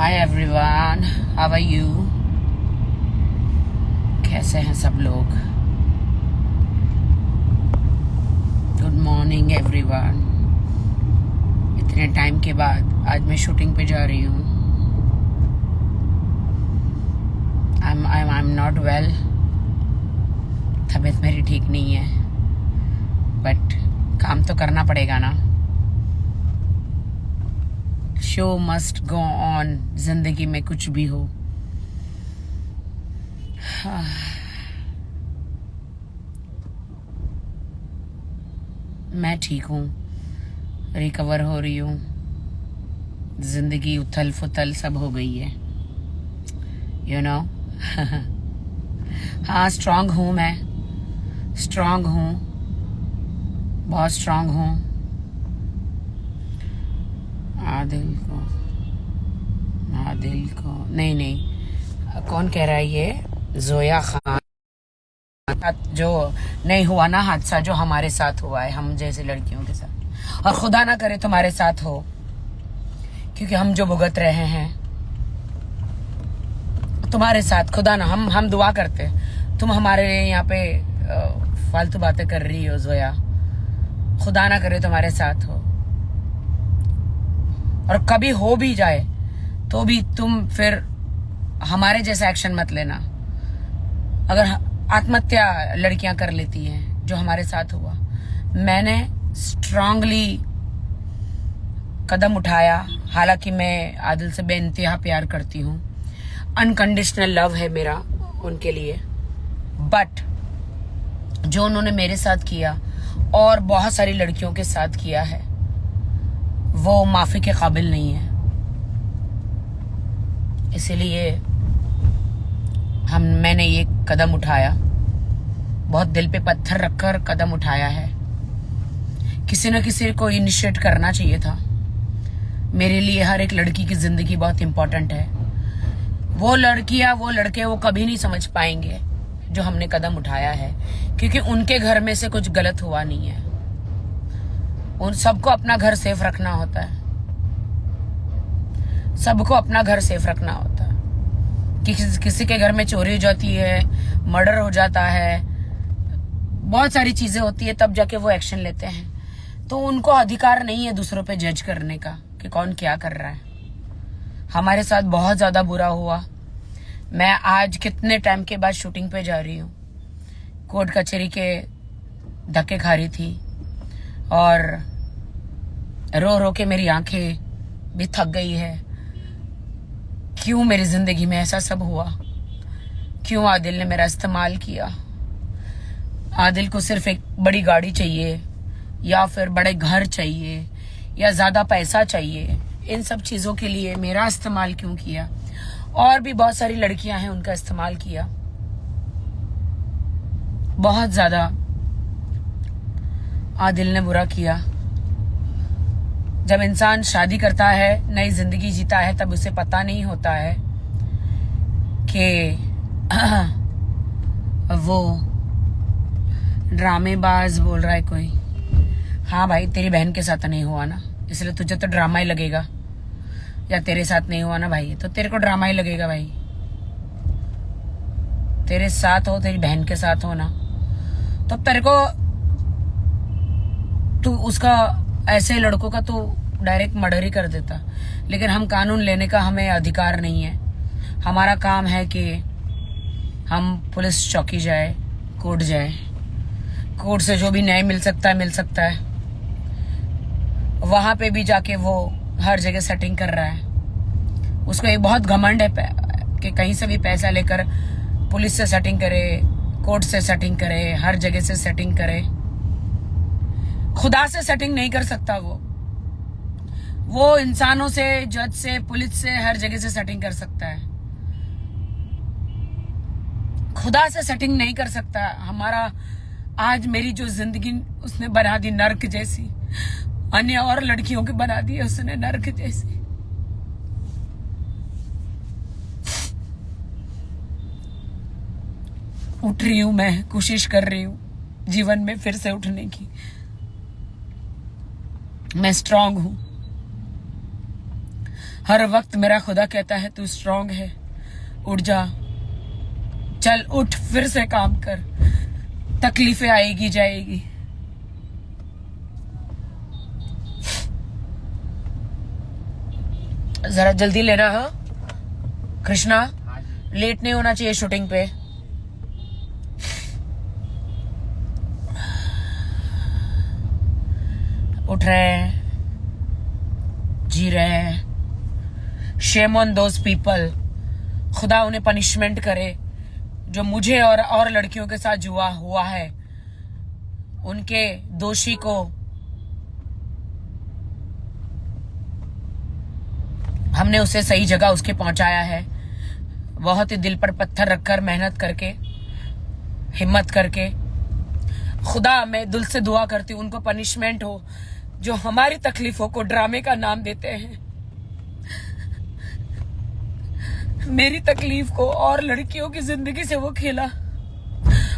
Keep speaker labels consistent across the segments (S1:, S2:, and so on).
S1: Hi everyone, how are you? कैसे हैं सब लोग? Good morning everyone. इतने टाइम के बाद आज मैं शूटिंग पे जा रही हूँ। आई एम नॉट वेल, तबीयत मेरी ठीक नहीं है, बट काम तो करना पड़ेगा ना। शो मस्ट गो ऑन, जिंदगी में कुछ भी हो। मैं ठीक हूँ, रिकवर हो रही हूँ। जिंदगी उथल फुथल सब हो गई है, यू नो। हाँ, स्ट्रांग हूँ, मैं स्ट्रांग हूँ, बहुत स्ट्रांग हूँ। आदिल को नहीं, कौन कह रहा है ये? जोया खान। जो नहीं हुआ ना हादसा, जो हमारे साथ हुआ है, हम जैसे लड़कियों के साथ, और खुदा ना करे तुम्हारे साथ हो, क्योंकि हम जो भुगत रहे हैं तुम्हारे साथ, खुदा ना, हम दुआ करते। तुम हमारे यहाँ पे फालतू बातें कर रही हो जोया, खुदा ना करे तुम्हारे साथ हो, और कभी हो भी जाए तो भी तुम फिर हमारे जैसा एक्शन मत लेना। अगर आत्महत्या लड़कियां कर लेती हैं, जो हमारे साथ हुआ, मैंने स्ट्रांगली कदम उठाया। हालांकि मैं आदिल से बेइंतहा प्यार करती हूँ, अनकंडीशनल लव है मेरा उनके लिए, बट जो उन्होंने मेरे साथ किया और बहुत सारी लड़कियों के साथ किया है, वो माफी के काबिल नहीं है। इसीलिए मैंने ये कदम उठाया, बहुत दिल पे पत्थर रखकर कदम उठाया है। किसी न किसी को इनिशिएट करना चाहिए था। मेरे लिए हर एक लड़की की जिंदगी बहुत इंपॉर्टेंट है। वो लड़कियां, वो लड़के, वो कभी नहीं समझ पाएंगे जो हमने कदम उठाया है, क्योंकि उनके घर में से कुछ गलत हुआ नहीं है। उन सबको अपना घर सेफ रखना होता है, सबको अपना घर सेफ रखना होता है। किसी के घर में चोरी हो जाती है, मर्डर हो जाता है, बहुत सारी चीजें होती है, तब जाके वो एक्शन लेते हैं। तो उनको अधिकार नहीं है दूसरों पे जज करने का कि कौन क्या कर रहा है। हमारे साथ बहुत ज्यादा बुरा हुआ। मैं आज कितने टाइम के बाद शूटिंग पे जा रही हूँ। कोर्ट कचहरी के धक्के खा रही थी, और रो रो के मेरी आंखें भी थक गई है। क्यों मेरी जिंदगी में ऐसा सब हुआ? क्यों आदिल ने मेरा इस्तेमाल किया? आदिल को सिर्फ एक बड़ी गाड़ी चाहिए, या फिर बड़े घर चाहिए, या ज्यादा पैसा चाहिए। इन सब चीजों के लिए मेरा इस्तेमाल क्यों किया? और भी बहुत सारी लड़कियां हैं, उनका इस्तेमाल किया बहुत ज्यादा। आदिल ने बुरा किया। जब इंसान शादी करता है, नई जिंदगी जीता है, तब उसे पता नहीं होता है कि वो ड्रामेबाज बोल रहा है कोई। हाँ भाई, तेरी बहन के साथ नहीं हुआ ना, इसलिए तुझे तो ड्रामा ही लगेगा। या तेरे साथ नहीं हुआ ना भाई, तो तेरे को ड्रामा ही लगेगा भाई। तेरे साथ हो, तेरी बहन के साथ हो ना, तो तेरे को, तू उसका, ऐसे लड़कों का तो डायरेक्ट मर्डर ही कर देता। लेकिन हम कानून लेने का हमें अधिकार नहीं है। हमारा काम है कि हम पुलिस चौकी जाए, कोर्ट जाए, कोर्ट से जो भी न्याय मिल सकता है मिल सकता है। वहां पे भी जाके वो हर जगह सेटिंग कर रहा है। उसको एक बहुत घमंड है कि कहीं से भी पैसा लेकर पुलिस से सेटिंग करे, कोर्ट से सेटिंग करे, हर जगह से सेटिंग करे। खुदा से सेटिंग नहीं कर सकता वो इंसानों से, जज से, पुलिस से, हर जगह से सेटिंग कर सकता है। खुदा से सेटिंग नहीं कर सकता। हमारा आज मेरी जो जिंदगी उसने बना दी नर्क जैसी, अन्य और लड़कियों के बना दी उसने नर्क जैसी। उठ रही हूं मैं, कोशिश कर रही हूं जीवन में फिर से उठने की। मैं स्ट्रांग हूं। हर वक्त मेरा खुदा कहता है तू स्ट्रांग है, उठ जा, चल उठ, फिर से काम कर, तकलीफें आएगी जाएगी। जरा जल्दी लेना। हाँ कृष्णा, लेट नहीं होना चाहिए शूटिंग पे। उठ रहे हैं, जी रहे हैं। शेम ऑन दोज पीपल, खुदा उन्हें पनिशमेंट करे जो मुझे और लड़कियों के साथ जुआ हुआ है। उनके दोषी को हमने उसे सही जगह उसके पहुंचाया है, बहुत ही दिल पर पत्थर रखकर, मेहनत करके, हिम्मत करके। खुदा, मैं दिल से दुआ करती हूँ उनको पनिशमेंट हो जो हमारी तकलीफों को ड्रामे का नाम देते हैं। मेरी तकलीफ को और लड़कियों की जिंदगी से वो खेला,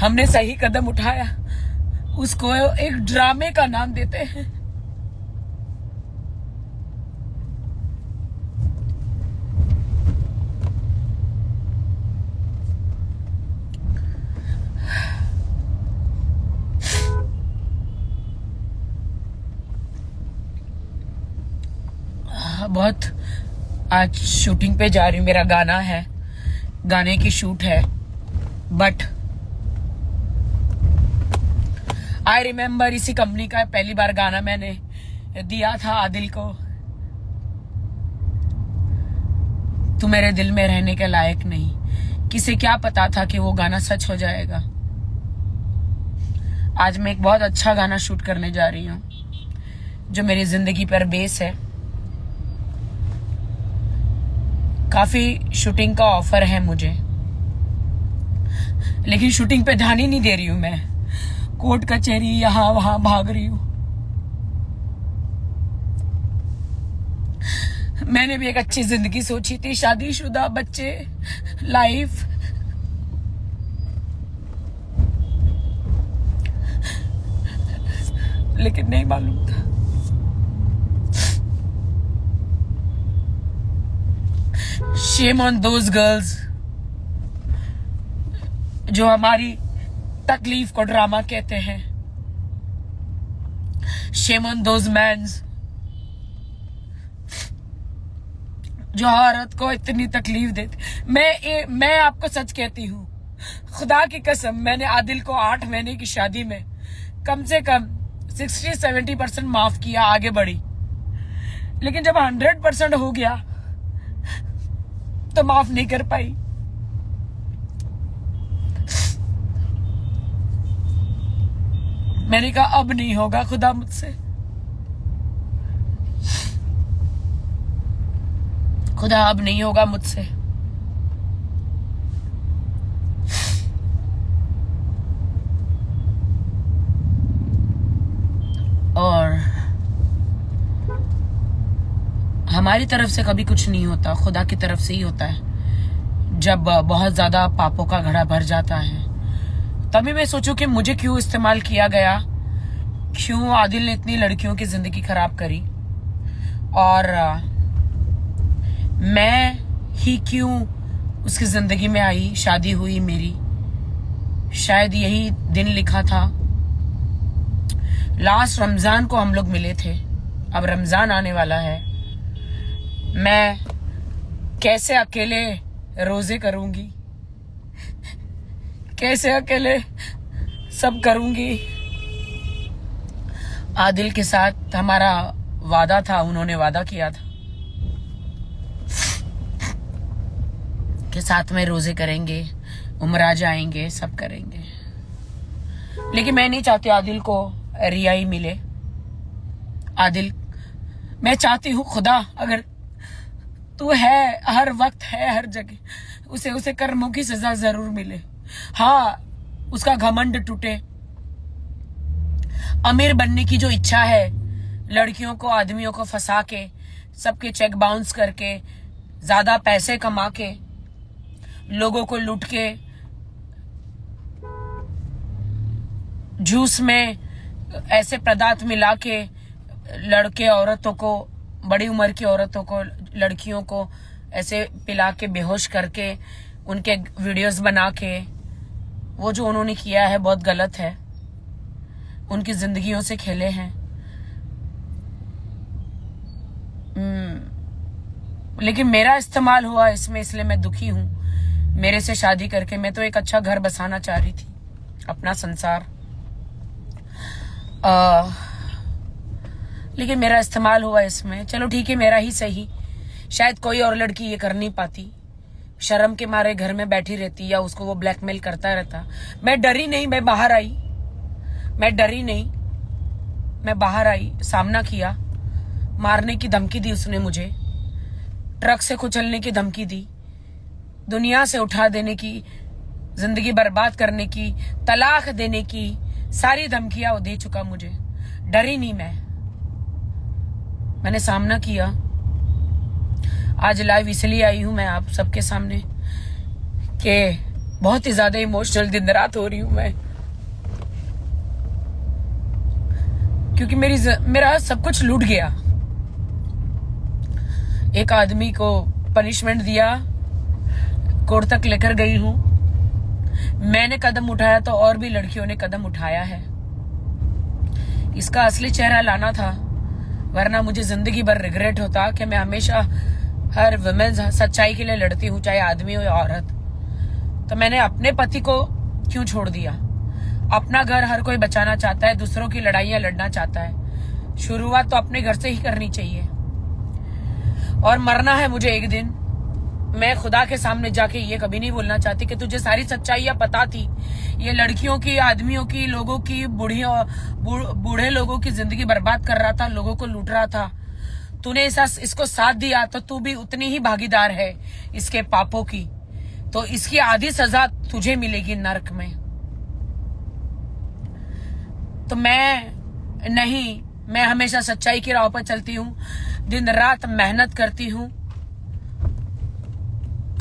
S1: हमने सही कदम उठाया, उसको एक ड्रामे का नाम देते हैं। बहुत आज शूटिंग पे जा रही हूँ, मेरा गाना है, गाने की शूट है। बट आई रिमेम्बर इसी कंपनी का पहली बार गाना मैंने दिया था आदिल को। तू मेरे दिल में रहने के लायक नहीं। किसे क्या पता था कि वो गाना सच हो जाएगा। आज मैं एक बहुत अच्छा गाना शूट करने जा रही हूँ जो मेरी जिंदगी पर बेस है। काफी शूटिंग का ऑफर है मुझे, लेकिन शूटिंग पे ध्यान ही नहीं दे रही हूं मैं। कोर्ट कचहरी यहां वहां भाग रही हूं। मैंने भी एक अच्छी जिंदगी सोची थी, शादीशुदा, बच्चे, लाइफ। लेकिन नहीं मालूम था शेम ऑन दोज गर्ल्स जो हमारी तकलीफ को ड्रामा कहते हैं। शेम ऑन दोज मैन्स जो औरत को इतनी तकलीफ देते। मैं आपको सच कहती हूँ, खुदा की कसम, मैंने आदिल को 8 महीने की शादी में कम से कम 60-70% माफ किया, आगे बढ़ी। लेकिन जब 100% हो गया तो माफ नहीं कर पाई। मैंने कहा अब नहीं होगा खुदा मुझसे, खुदा अब नहीं होगा मुझसे। और हमारी तरफ से कभी कुछ नहीं होता, खुदा की तरफ से ही होता है। जब बहुत ज्यादा पापों का घड़ा भर जाता है तभी मैं सोचूं कि मुझे क्यों इस्तेमाल किया गया, क्यों आदिल ने इतनी लड़कियों की जिंदगी खराब करी, और मैं ही क्यों उसकी जिंदगी में आई, शादी हुई मेरी। शायद यही दिन लिखा था। लास्ट रमजान को हम लोग मिले थे, अब रमजान आने वाला है। मैं कैसे अकेले रोजे करूंगी, कैसे अकेले सब करूंगी। आदिल के साथ हमारा वादा था, उन्होंने वादा किया था कि साथ में रोजे करेंगे, उमरा जाएंगे, सब करेंगे। लेकिन मैं नहीं चाहती आदिल को रियाई मिले। आदिल, मैं चाहती हूँ खुदा, अगर तू है, हर वक्त है, हर जगह, उसे कर्मों की सजा जरूर मिले। हाँ, उसका घमंड टूटे। अमीर बनने की जो इच्छा है, लड़कियों को, आदमियों को फंसा के, सबके चेक बाउंस करके, ज्यादा पैसे कमा के, लोगों को लूट के, जूस में ऐसे पदार्थ मिला के लड़के औरतों को बड़ी उम्र की औरतों को, लड़कियों को ऐसे पिला के बेहोश करके उनके वीडियोस बना के, वो जो उन्होंने किया है बहुत गलत है। उनकी जिंदगियों से खेले हैं। लेकिन मेरा इस्तेमाल हुआ इसमें, इसलिए मैं दुखी हूं। मेरे से शादी करके मैं तो एक अच्छा घर बसाना चाह रही थी, अपना संसार, लेकिन मेरा इस्तेमाल हुआ इसमें। चलो ठीक है, मेरा ही सही। शायद कोई और लड़की ये कर नहीं पाती, शर्म के मारे घर में बैठी रहती या उसको वो ब्लैकमेल करता रहता। मैं डरी नहीं, मैं बाहर आई। मैं डरी नहीं, मैं बाहर आई, सामना किया। मारने की धमकी दी उसने मुझे, ट्रक से कुचलने की धमकी दी, दुनिया से उठा देने की, जिंदगी बर्बाद करने की, तलाक देने की सारी धमकियां वो दे चुका मुझे। डरी नहीं मैंने सामना किया। आज लाइव इसलिए आई हूं मैं आप सबके सामने कि बहुत ही ज्यादा इमोशनल दिन रात हो रही हूं मैं, क्योंकि मेरा सब कुछ लूट गया। एक आदमी को पनिशमेंट दिया, कोर्ट तक लेकर गई हूं। मैंने कदम उठाया तो और भी लड़कियों ने कदम उठाया है। इसका असली चेहरा लाना था, वरना मुझे जिंदगी भर रिग्रेट होता कि मैं हमेशा हर वुमेन सच्चाई के लिए लड़ती हूँ, चाहे आदमी हो या औरत। तो मैंने अपने पति को क्यों छोड़ दिया? अपना घर हर कोई बचाना चाहता है, दूसरों की लड़ाइयां लड़ना चाहता है। शुरुआत तो अपने घर से ही करनी चाहिए। और मरना है मुझे एक दिन। मैं खुदा के सामने जाके ये कभी नहीं बोलना चाहती कि तुझे सारी सच्चाइयां पता थी। ये लड़कियों की, आदमियों की, लोगों की, बूढ़े लोगों की जिंदगी बर्बाद कर रहा था, लोगों को लूट रहा था। तूने इसको साथ दिया तो तू भी उतनी ही भागीदार है इसके पापों की। तो इसकी आधी सजा तुझे मिलेगी नरक में। तो मैं हमेशा सच्चाई की राह पर चलती हूँ, दिन रात मेहनत करती हूँ।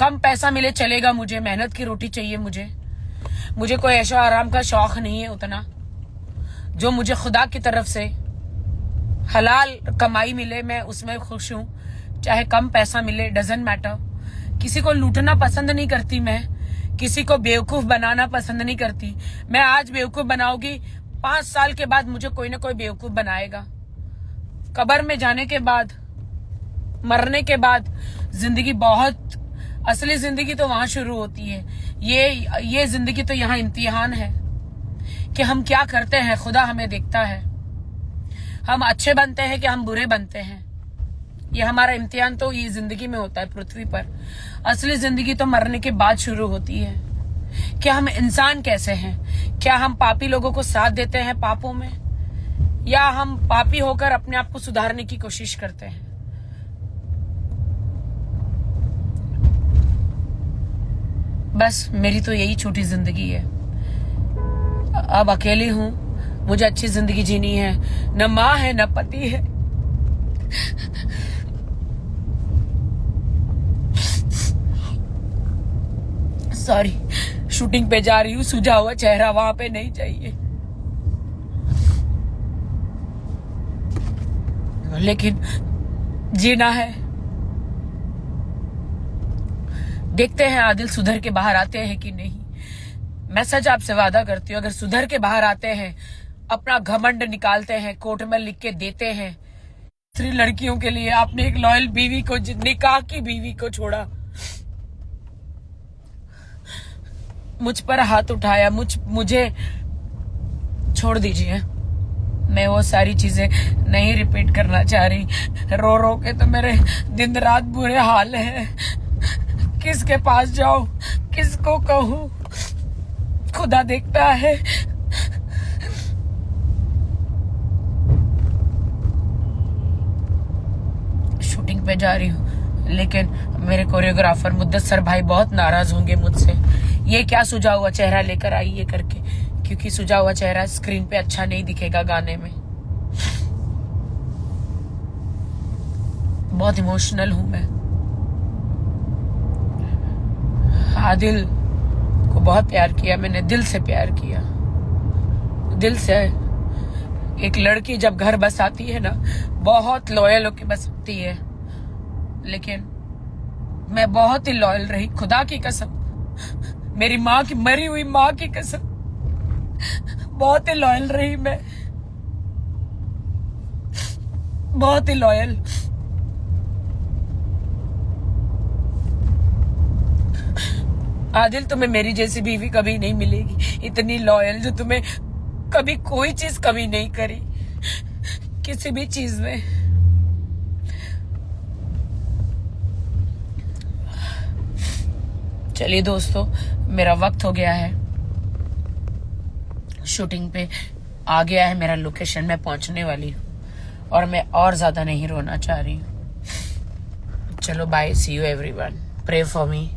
S1: कम पैसा मिले चलेगा, मुझे मेहनत की रोटी चाहिए। मुझे कोई ऐशो आराम का शौक नहीं है उतना। जो मुझे खुदा की तरफ से हलाल कमाई मिले मैं उसमें खुश हूँ, चाहे कम पैसा मिले, डजंट मैटर। किसी को लूटना पसंद नहीं करती मैं, किसी को बेवकूफ बनाना पसंद नहीं करती। मैं आज बेवकूफ बनाऊंगी, 5 साल के बाद मुझे कोई ना कोई बेवकूफ बनाएगा। कब्र में जाने के बाद, मरने के बाद जिंदगी बहुत, असली जिंदगी तो वहां शुरू होती है। ये जिंदगी तो यहाँ इम्तिहान है कि हम क्या करते हैं। खुदा हमें देखता है, हम अच्छे बनते हैं कि हम बुरे बनते हैं। ये हमारा इम्तिहान तो ये जिंदगी में होता है पृथ्वी पर। असली जिंदगी तो मरने के बाद शुरू होती है कि हम इंसान कैसे हैं। क्या हम पापी लोगों को साथ देते हैं पापों में, या हम पापी होकर अपने आप को सुधारने की कोशिश करते हैं। बस मेरी तो यही छोटी जिंदगी है। अब अकेली हूं, मुझे अच्छी जिंदगी जीनी है। न माँ है न पति है। सॉरी, शूटिंग पे जा रही हूँ, सूझा हुआ चेहरा वहां पे नहीं चाहिए। लेकिन जीना है। देखते हैं आदिल सुधर के बाहर आते हैं कि नहीं। मैं सच आपसे वादा करती हूँ, अगर सुधर के बाहर आते हैं, अपना घमंड निकालते हैं, कोर्ट में लिख के देते हैं। दूसरी लड़कियों के लिए आपने एक लॉयल बीवी को, निकाह की बीवी को छोड़ा, मुझ पर हाथ उठाया, मुझे छोड़ दीजिए। मैं वो सारी चीजें नहीं रिपीट करना चाह रही। रो रो के तो मेरे दिन रात बुरे हाल है। किसके पास जाऊं, किसको कहूं? खुदा देखता है। शूटिंग पे जा रही हूँ, लेकिन मेरे कोरियोग्राफर मुद्दसर भाई बहुत नाराज होंगे मुझसे। ये क्या सुझा हुआ चेहरा लेकर आई है करके, क्योंकि सुझा हुआ चेहरा स्क्रीन पे अच्छा नहीं दिखेगा गाने में। बहुत इमोशनल हूं मैं। आदिल को बहुत प्यार किया मैंने, दिल से प्यार किया, दिल से। एक लड़की जब घर बसाती है ना, बहुत लॉयल होके बस सकती है, लेकिन मैं बहुत ही लॉयल रही, खुदा की कसम, मेरी माँ की, मरी हुई माँ की कसम, बहुत ही लॉयल रही मैं, बहुत ही लॉयल। आदिल, तुम्हें मेरी जैसी बीवी कभी नहीं मिलेगी, इतनी लॉयल, जो तुम्हें कभी कोई चीज कमी नहीं करी किसी भी चीज में। चलिए दोस्तों, मेरा वक्त हो गया है, शूटिंग पे आ गया है, मेरा लोकेशन में पहुंचने वाली हूँ और मैं और ज्यादा नहीं रोना चाह रही हूँ। चलो bye, see you everyone, pray for me,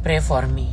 S1: pray for me.